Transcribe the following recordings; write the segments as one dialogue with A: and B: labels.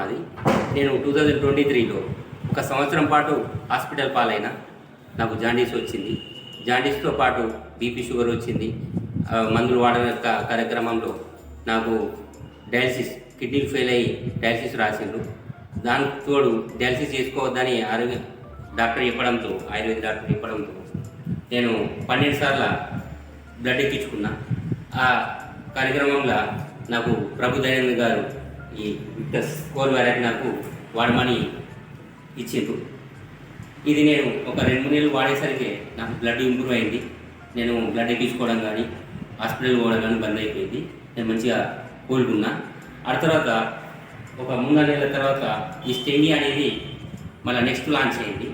A: మాది. నేను 2023లో ఒక సంవత్సరం పాటు హాస్పిటల్ పాలైన. నాకు జాండీస్ వచ్చింది. జాండీస్తో పాటు బీపీ షుగర్ వచ్చింది. మందులు వాడన కార్యక్రమంలో నాకు డయాలసిస్ కిడ్నీలు ఫెయిల్ అయ్యి డయాలసిస్ రాసిండ్రు. దానికి తోడు డయాలసిస్ చేసుకోవద్దని డాక్టర్ చెప్పడంతో, ఆయుర్వేద డాక్టర్ చెప్పడంతో నేను 12 సార్లు బ్లడ్ ఎక్కించుకున్నా. ఆ కార్యక్రమంలో నాకు ప్రభు దయానంద్ గారు ఈ విక్టస్ కోర్ వెరైటీ నాకు వాడమని ఇచ్చిండ్రు. ఇది నేను ఒక 2-3 నెలలు వాడేసరికి నాకు బ్లడ్ ఇంప్రూవ్ అయింది. నేను బ్లడ్ ఎక్కించుకోవడం కానీ హాస్పిటల్ పోవడం కానీ బంద్ అయిపోయింది. నేను మంచిగా కోలుకున్నా. ఆ తర్వాత ఒక 3-4 నెలల తర్వాత ఈ స్టెండి అనేది మళ్ళీ నెక్స్ట్ లాంచ్ అయింది.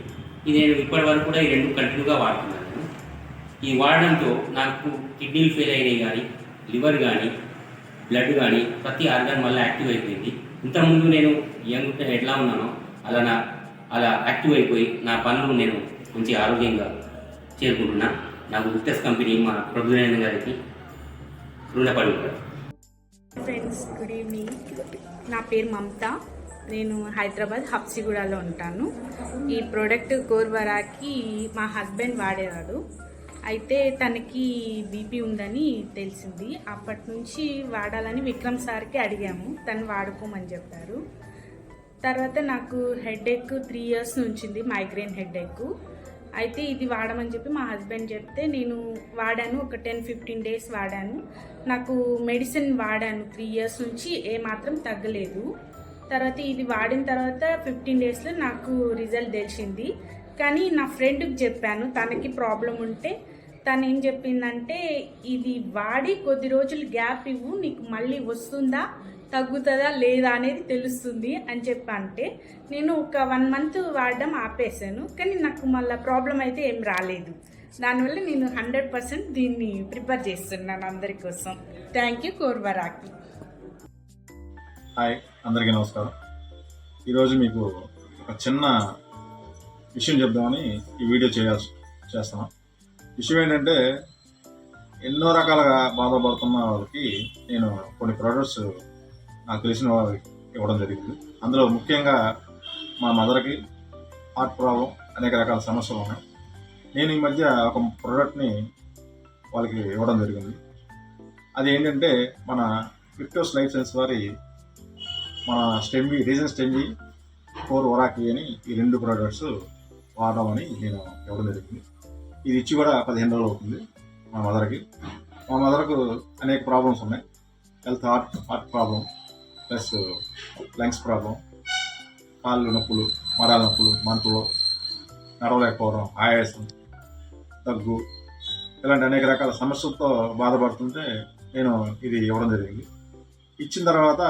A: ఇది నేను ఇప్పటి వరకు కూడా ఈ 2 కంటిన్యూగా వాడుతున్నాను. ఈ వాడడంతో నాకు కిడ్నీలు ఫెయిల్ అయినాయి కానీ, లివర్ కానీ, బ్లడ్ కానీ ప్రతి ఆర్గాన్ మళ్ళీ యాక్టివ్ అయిపోయింది. ఇంతకుముందు నేను యంగ్ ఎట్లా ఉన్నానో అలా యాక్టివ్ అయిపోయి నా పనులు నేను మంచి ఆరోగ్యంగా చేరుకుంటున్నా. నాకు విక్టస్ కంపెనీ మా ప్రభుత్వ గారికి రుణపడి ఉంటారు.
B: Friends, good evening. నా పేరు మమత. నేను హైదరాబాద్ హబ్సిగూడలో ఉంటాను. ఈ ప్రోడక్ట్ కోర్వరాకి మా హస్బెండ్ వాడేవాడు. అయితే తనకి బీపీ ఉందని తెలిసింది. అప్పటి నుంచి వాడాలని విక్రమ్ సార్కి అడిగాము. తను వాడుకోమని చెప్పారు. తర్వాత నాకు హెడేక్ 3 years నుంచింది, మైగ్రేన్ హెడేక్. అయితే ఇది వాడమని చెప్పి మా హస్బెండ్ చెప్తే నేను వాడాను. ఒక 10-15 days వాడాను. నాకు మెడిసిన్ వాడాను 3 years నుంచి, ఏమాత్రం తగ్గలేదు. తర్వాత ఇది వాడిన తర్వాత 15 daysలో నాకు రిజల్ట్ తెలిసింది. కానీ నా ఫ్రెండ్కి చెప్పాను, తనకి ప్రాబ్లం ఉంటే. తను ఏం చెప్పిందంటే, ఇది వాడి కొద్ది రోజులు గ్యాప్ ఇవ్వు, నీకు మళ్ళీ వస్తుందా తగ్గుతుందా లేదా అనేది తెలుస్తుంది అని చెప్పంటే నేను ఒక 1 month వాడడం ఆపేసాను. కానీ నాకు మళ్ళీ ప్రాబ్లం అయితే ఏం రాలేదు. దానివల్ల నేను 100% దీన్ని ప్రిపేర్ చేస్తున్నాను అందరి కోసం. Thank you కోర్వరాకి.
C: హాయ్, అందరికీ నమస్కారం. ఈరోజు మీకు ఒక చిన్న విషయం చెప్దామని ఈ వీడియో చేస్తాను. విషయం ఏంటంటే, ఎన్నో రకాలుగా బాధపడుతున్న వాళ్ళకి నేను కొన్ని ప్రోడక్ట్స్ నాకు తెలిసిన వాళ్ళకి ఇవ్వడం జరిగింది. అందులో ముఖ్యంగా మా మదర్కి హార్ట్ ప్రాబ్లం, అనేక రకాల సమస్యలు ఉన్నాయి. నేను ఈ మధ్య ఒక ప్రోడక్ట్ని వాళ్ళకి ఇవ్వడం జరిగింది. అది ఏంటంటే, మన విక్టస్ లైఫ్ సైన్స్ వారి మన స్టెంబీ రీజన్ స్టెంబీ కోర్ వరాకి అని ఈ 2 ప్రోడక్ట్స్ వాడమని నేను ఇవ్వడం జరిగింది. ఇది ఇచ్చి కూడా 15 రోజులు అవుతుంది మా మదర్కి. మా మదర్కు అనేక ప్రాబ్లమ్స్ ఉన్నాయి. Heart problem, plus lungs problem, కాళ్ళు నొప్పులు, మరాల నొప్పులు, మంటలు, నడవలేకపోవడం, ఆయాసం, దగ్గు, ఇలాంటి అనేక రకాల సమస్యలతో బాధపడుతుంటే నేను ఇది ఇవ్వడం జరిగింది. ఇచ్చిన తర్వాత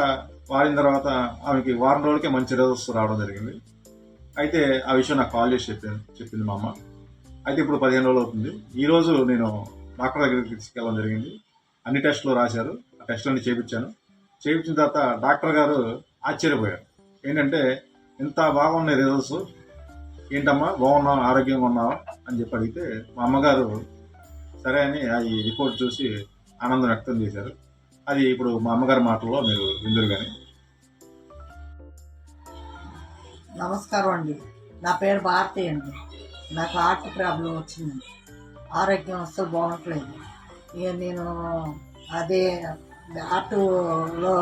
C: వాడిన తర్వాత ఆమెకి 1 వారం రోజులకే మంచి రిజల్ట్స్ రావడం జరిగింది. అయితే ఆ విషయం నాకు కాల్ చేసి చెప్పింది మా అమ్మ. అయితే ఇప్పుడు 15 రోజులు అవుతుంది. ఈరోజు నేను డాక్టర్ దగ్గరికి తీసుకెళ్ళడం జరిగింది. అన్ని టెస్టులు రాశారు. ఆ టెస్టులన్నీ చేయించాను. చేయించిన తర్వాత డాక్టర్ గారు ఆశ్చర్యపోయారు. ఏంటంటే, ఇంత బాగున్నాయి రిజల్ట్స్, ఏంటమ్మా బాగున్నావు, ఆరోగ్యంగా ఉన్నావా అని చెప్పి అడిగితే మా అమ్మగారు సరే అని ఈ రిపోర్ట్ చూసి ఆనందం వ్యక్తం చేశారు. అది ఇప్పుడు మా అమ్మగారి మాటల్లో మీరు విందురు. కానీ
D: నమస్కారం అండి. నా పేరు భారతి అండి. నాకు హార్ట్ ప్రాబ్లం వచ్చిందండి. ఆరోగ్యం అస్సలు బాగుంటలేదు. ఇక నేను అదే హార్ట్లో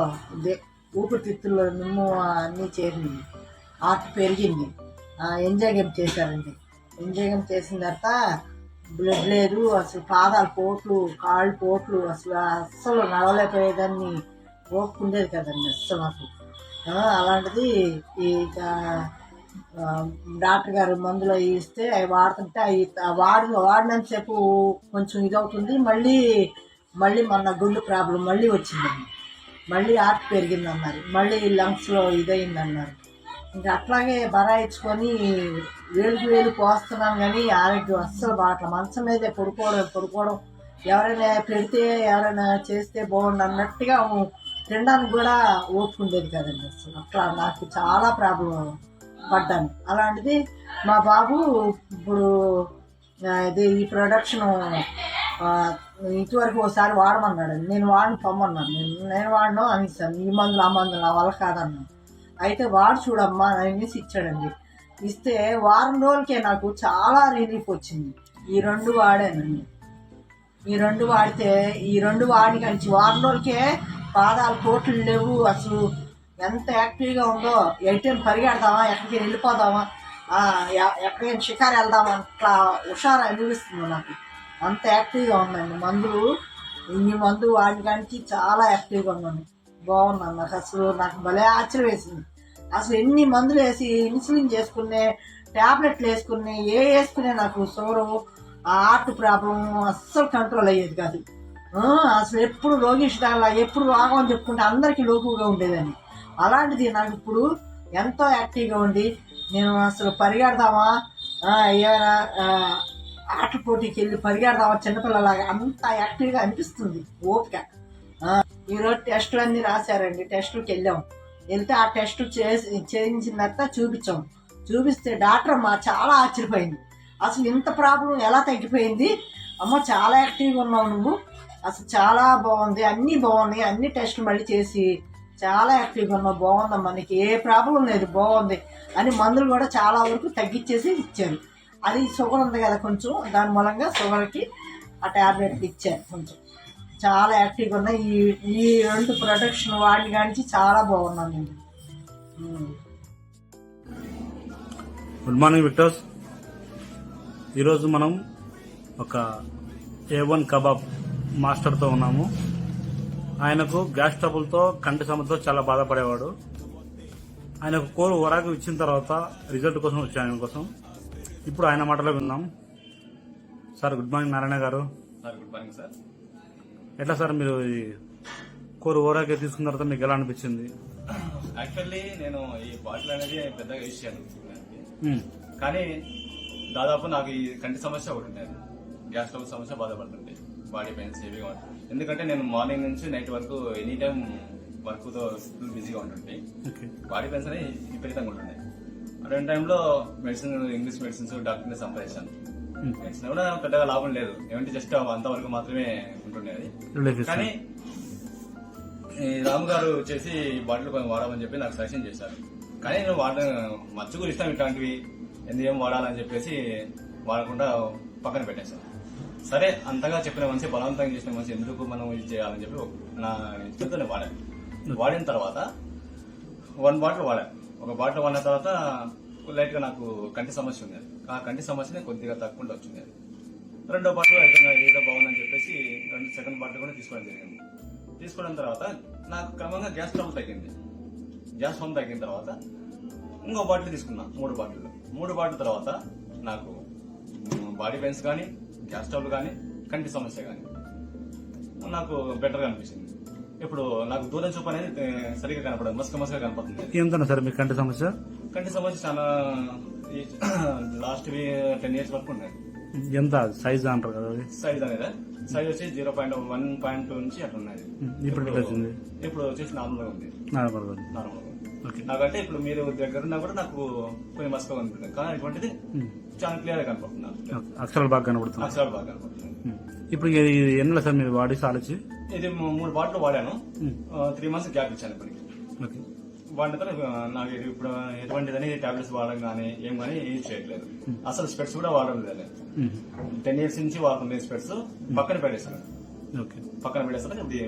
D: ఊపిరితిత్తుల్లో నిమ్ము అన్నీ చేరింది. హార్ట్ పెరిగింది. ఎంజాయ్గం చేశారండి. ఎంజాయ్గం చేసిన తర్వాత బ్లడ్ లేదు. అసలు పాదాలు పోట్లు, కాళ్ళు పోట్లు, అస్సలు నడవలేకపోయేదాన్ని. ఓపుకుండేది కదండి అస్సలు నాకు. అలాంటిది ఈ డాక్టర్ గారు మందులు ఇస్తే అవి వాడుతుంటే అవి వాడినంతసేపు కొంచెం ఇదవుతుంది. మళ్ళీ మొన్న గుండె ప్రాబ్లం మళ్ళీ వచ్చిందండి. మళ్ళీ హార్ట్ పెరిగిందన్నారు. మళ్ళీ లంగ్స్లో ఇదయిందన్నారు. ఇంకా అట్లాగే బరాయించుకొని వేలు పోస్తున్నాను. కానీ ఆరోగ్యం అస్సలు బాగా మంచం మీదే పడుకోవడం ఎవరైనా పెడితే ఎవరైనా చేస్తే బాగుండు అన్నట్టుగా తినడానికి కూడా ఓపుకుండేది కదండి. అసలు అట్లా నాకు చాలా ప్రాబ్లం పడ్డాను. అలాంటిది మా బాబు ఇప్పుడు ఈ ప్రొడక్షన్ ఇటువరకు ఒకసారి వాడమన్నాడు. నేను వాడిని పొమ్మన్నాను. నేను వాడను అనేసాను. ఈ మందులు ఆ మందులు నా వల్ల కాదన్నాను. అయితే వాడు చూడమ్మా అనేసి ఇచ్చాడండి. ఇస్తే వారం రోజులకే నాకు చాలా రిలీఫ్ వచ్చింది. ఈ 2 వాడానండి. ఈ 2 వాడితే ఈ 2 వాడి కంచి వారం రోజులకే పాదాలు కోట్లు లేవు. అసలు ఎంత యాక్టివ్గా ఉందో, ఎయిటైం పరిగెడతామా, ఎక్కడికి వెళ్ళిపోదామా, ఎక్కడికైనా షికారు వెళ్దామా అట్లా హుషారు అనిపిస్తుంది నాకు. అంత యాక్టివ్గా ఉందండి. ఇన్ని మందు వాడి కానీ చాలా యాక్టివ్గా ఉన్నాను. బాగున్నాను. నాకు భలే ఆశ్చర్యం వేసింది. అసలు ఎన్ని మందులు వేసి ఇన్సులిన్ చేసుకునే, ట్యాబ్లెట్లు వేసుకునే నాకు షుగరు, హార్ట్ ప్రాబ్లం అస్సలు కంట్రోల్ అయ్యేది కాదు. అసలు ఎప్పుడు రోగిష్టాల ఎప్పుడు రోగం చెప్పుకుంటే అందరికీ లోకుగా ఉండేదని. అలాంటిది నాకు ఇప్పుడు ఎంతో యాక్టివ్గా ఉండి నేను అసలు పరిగెడదామా, ఆట పోటీకి వెళ్ళి పరిగెడదామా చిన్నపిల్లలాగా అంత యాక్టివ్గా అనిపిస్తుంది. ఓపిక. ఈరోజు టెస్టులు అన్నీ రాశారండి. టెస్టులకి వెళ్తే ఆ టెస్ట్ చేయించిన తర్వాత చూపిస్తే డాక్టర్ అమ్మ చాలా ఆశ్చర్యపోయింది. అసలు ఇంత ప్రాబ్లం ఎలా తగ్గిపోయింది అమ్మ, చాలా యాక్టివ్గా ఉన్నావు నువ్వు, అసలు చాలా బాగుంది, అన్నీ బాగున్నాయి, అన్ని టెస్టులు మళ్ళీ చేసి చాలా యాక్టివ్గా ఉన్నావు, బాగుందమ్మా, నీకు ఏ ప్రాబ్లం లేదు, బాగుంది అని మందులు కూడా చాలా వరకు తగ్గించేసి ఇచ్చారు. అది షుగర్ ఉంది కదా కొంచెం, దాని మూలంగా షుగర్కి ఆ ట్యాబ్లెట్లు ఇచ్చారు. కొంచెం చాలా యాక్టివ్గా ఉన్నాయి. ఈ 2 ప్రొడక్షన్ వాడిని కానీ చాలా బాగున్నాను నేను.
E: Good morning victors. ఈరోజు మనం ఒక A1 కబాబ్ మాస్టర్తో ఉన్నాము. ఆయనకు గ్యాస్ ట్రబుల్తో, కంటి సమస్యతో చాలా బాధపడేవాడు. ఆయనకు కోరు వరాకు ఇచ్చిన తర్వాత రిజల్ట్ కోసం వచ్చాను ఆయన కోసం. ఇప్పుడు ఆయన మాటలో విన్నాం. సార్ గుడ్ మార్నింగ్ నారాయణ గారు.
F: Sir good morning sir.
E: ఎట్లా సార్ మీరు ఈ కోరు ఓరాకే తీసుకున్న తర్వాత మీకు ఎలా అనిపించింది?
F: యాక్చువల్లీ నేను ఈ బాటిల్ అనేది పెద్దగా యూజ్ చేయను, కానీ దాదాపు నాకు ఈ కంటి సమస్య ఒకటి ఉండేది. గ్యాస్ ట్రబుల్ సమస్య బాధపడుతుంది, బాడీ పెయిన్స్ హెవీగా ఉంటుంది. ఎందుకంటే నేను మార్నింగ్ నుంచి నైట్ వరకు ఎనీ టైం వర్క్తో ఫుల్ బిజీగా ఉంటుంటే బాడీ పెయిన్స్ అనేవి విపరీతంగా ఉంటుండే. అటువంటి టైంలో ఇంగ్లీష్ మెడిసిన్స్ డాక్టర్ని సంప్రదించాను. మెడిసిన్ కూడా పెద్దగా లాభం లేదు, ఏమంటే జస్ట్ అంతవరకు మాత్రమే ఉంటుండేది. కానీ ఈ రాము గారు వచ్చేసి బాటిల్ కొంచెం వాడమని చెప్పి నాకు సజెషన్ చేశారు. కానీ నేను మచ్చుకు ఇష్టం ఇట్లాంటివి ఏం వాడాలని చెప్పేసి వాడకుండా పక్కన పెట్టేశాను. సరే, అంతగా చెప్పిన మనిషి, బలవంతంగా చేసిన మనిషి ఎందుకు మనం ఇది చేయాలని చెప్పి నా ఇష్టంతో నేను వాడాను. వాడిన తర్వాత 1 బాటిల్ వాడాను. ఒక బాటిల్ వాడిన తర్వాత లైట్ గా నాకు కంటి సమస్య ఉంది. ఆ కంటి సమస్యని కొద్దిగా తక్కువ వచ్చింది. 2వ బాటిల్ ఏదో బాగుందని చెప్పేసి సెకండ్ బాటిల్ కూడా తీసుకోవడం జరిగింది. తీసుకోవడం తర్వాత నాకు క్రమంగా గ్యాస్ ట్రబుల్ తగ్గింది. గ్యాస్ ట్రబుల్ తగ్గిన తర్వాత ఇంకో బాటిల్ తీసుకున్నా. 3 బాటిల్. 3 బాటిల్ తర్వాత నాకు బాడీ పెయిన్స్ కానీ, గ్యాస్ ట్రబుల్ కానీ, కంటి సమస్య కానీ నాకు బెటర్గా అనిపించింది. ఇప్పుడు నాకు దూరం చూపు అనేది సరిగ్గా కనపడదు, మసకగా కనపడుతుంది.
E: ఏంటన్నా సార్ మీ కంటి సమస్య?
F: కంటి సమస్య చాలా లాస్ట్ 10 years వరకు ఉండేది.
E: ఎంత సైజ్ అంటారు కదా?
F: సైజ్ అనేది సైజ్ వచ్చి 0.1.2 నుంచి అట్లా ఉన్నది. ఇప్పుడు వచ్చేసి నార్మల్గా ఉంది. నాకంటే ఇప్పుడు మీరు దగ్గర ఉన్నా కూడా నాకు కొంచెం మసకగా కనిపిస్తుంది, కానీ అటువంటిది చాలా క్లియర్ గా కనపడుతుంది.
E: అక్షరాలు బాగా కనపడుతుంది. ఇప్పుడు ఎన్ని సార్ మీరు వాడి సాలొచ్చి?
F: ఇది 3 బాటిల్ వాడాను. 3 months గ్యాప్ ఇచ్చాను ఇప్పటికి. వాడిన తర్వాత నాకు ఇప్పుడు ఎటువంటిదని టాబ్లెట్స్ వాడడం కానీ ఏం కానీ యూజ్ చేయట్లేదు. అసలు స్పెట్స్ కూడా వాడడం లేదు. 10 years నుంచి వాడుతుంది స్పెట్స్. పక్కన పెట్టేస్తాను. పక్కన పెట్టేస్తాను. ఇది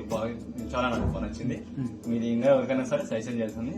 F: చాలా నాకు నచ్చింది. మీరు ఇంకా ఎవరికైనా సరే సజెషన్ చేస్తుంది.